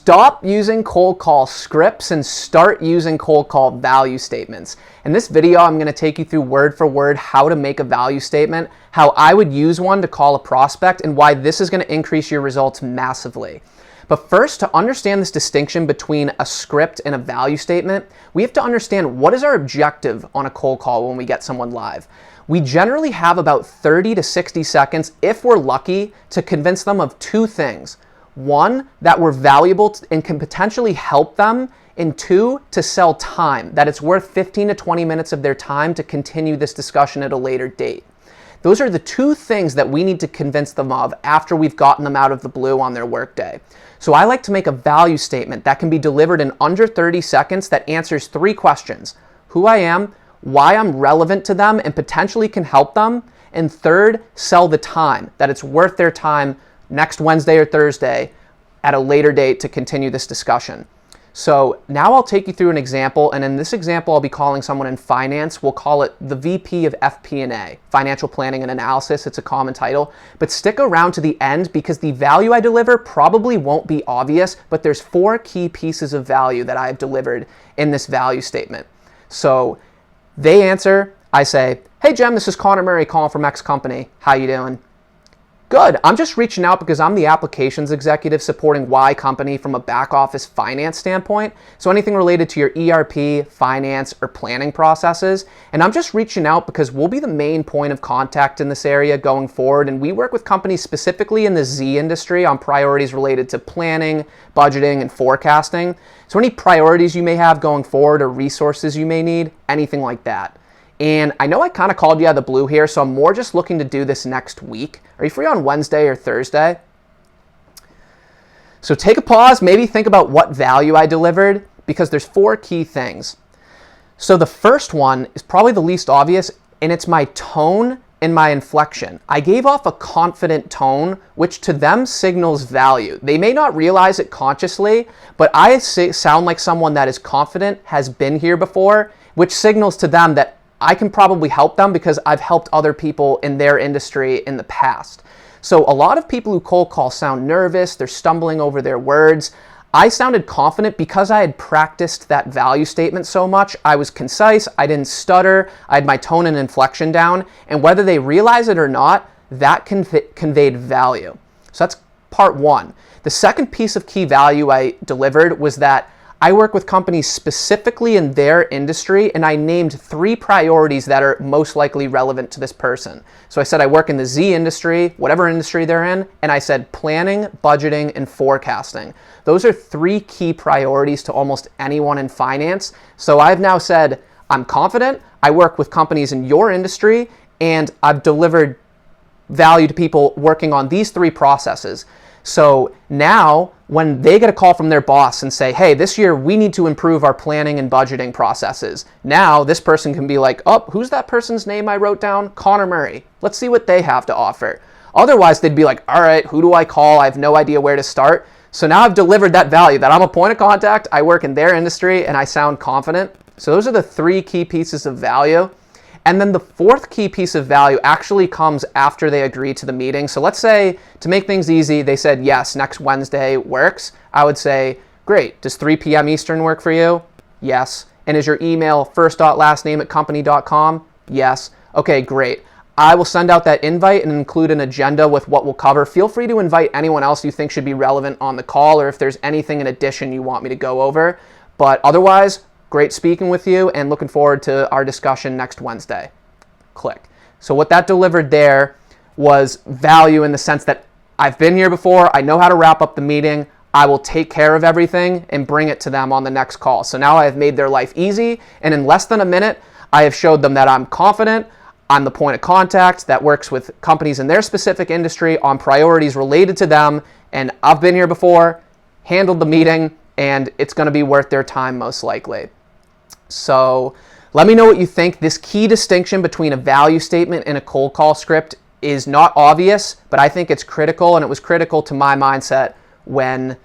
Stop using cold call scripts and start using cold call value statements. In this video, I'm going to take you through word for word how to make a value statement, how I would use one to call a prospect, and why this is going to increase your results massively. But first, to understand this distinction between a script and a value statement, we have to understand what is our objective on a cold call when we get someone live. We generally have about 30 to 60 seconds, if we're lucky, to convince them of two things. One, that we're valuable and can potentially help them, and two, to sell time, that it's worth 15 to 20 minutes of their time to continue this discussion at a later date. Those are the two things that we need to convince them of after we've gotten them out of the blue on their workday. So I like to make a value statement that can be delivered in under 30 seconds that answers three questions: who I am, why I'm relevant to them and potentially can help them, and third, sell the time, that it's worth their time next Wednesday or Thursday at a later date to continue this discussion. So now I'll take you through an example, and in this example I'll be calling someone in finance. We'll call it the VP of FP&A, Financial Planning and Analysis. It's a common title, but stick around to the end because the value I deliver probably won't be obvious, but there's four key pieces of value that I've delivered in this value statement. So they answer, I say, "Hey Jem, this is Connor Murray calling from X company. How you doing?" "Good. I'm just reaching out because I'm the applications executive supporting Y company from a back office finance standpoint. So anything related to your ERP, finance, or planning processes. And I'm just reaching out because we'll be the main point of contact in this area going forward. And we work with companies specifically in the Z industry on priorities related to planning, budgeting, and forecasting. So any priorities you may have going forward or resources you may need, anything like that. And I know I kind of called you out of the blue here, so I'm more just looking to do this next week. Are you free on Wednesday or Thursday?" So take a pause, maybe think about what value I delivered, because there's four key things. So the first one is probably the least obvious, and it's my tone and my inflection. I gave off a confident tone, which to them signals value. They may not realize it consciously, but I sound like someone that is confident, has been here before, which signals to them that I can probably help them because I've helped other people in their industry in the past. So a lot of people who cold call sound nervous, they're stumbling over their words. I sounded confident because I had practiced that value statement so much. I was concise, I didn't stutter, I had my tone and inflection down, and whether they realize it or not, that conveyed value. So that's part one. The second piece of key value I delivered was that I work with companies specifically in their industry, and I named three priorities that are most likely relevant to this person. So I said I work in the Z industry, whatever industry they're in, and I said planning, budgeting, and forecasting. Those are three key priorities to almost anyone in finance. So I've now said, I'm confident, I work with companies in your industry, and I've delivered value to people working on these three processes. So now when they get a call from their boss and say, "Hey, this year we need to improve our planning and budgeting processes," now this person can be like, "Oh, who's that person's name I wrote down? Connor Murray. Let's see what they have to offer." Otherwise, they'd be like, "All right, who do I call? I have no idea where to start." So now I've delivered that value that I'm a point of contact, I work in their industry, and I sound confident. So those are the three key pieces of value. And then the fourth key piece of value actually comes after they agree to the meeting. So let's say, to make things easy, they said, "Yes, next Wednesday works." I would say, "Great, does 3 p.m. Eastern work for you?" "Yes." "And is your email first.lastname@company.com?" "Yes." "Okay, great. I will send out that invite and include an agenda with what we'll cover. Feel free to invite anyone else you think should be relevant on the call, or if there's anything in addition you want me to go over. But otherwise, great speaking with you and looking forward to our discussion next Wednesday." Click. So what that delivered there was value in the sense that I've been here before, I know how to wrap up the meeting, I will take care of everything and bring it to them on the next call. So now I have made their life easy, and in less than a minute, I have showed them that I'm confident, I'm the point of contact that works with companies in their specific industry on priorities related to them, and I've been here before, handled the meeting, and it's going to be worth their time most likely. So let me know what you think. This key distinction between a value statement and a cold call script is not obvious, but I think it's critical, and it was critical to my mindset when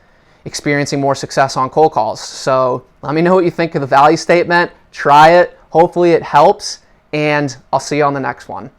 experiencing more success on cold calls. So let me know what you think of the value statement. Try it. Hopefully it helps, and I'll see you on the next one.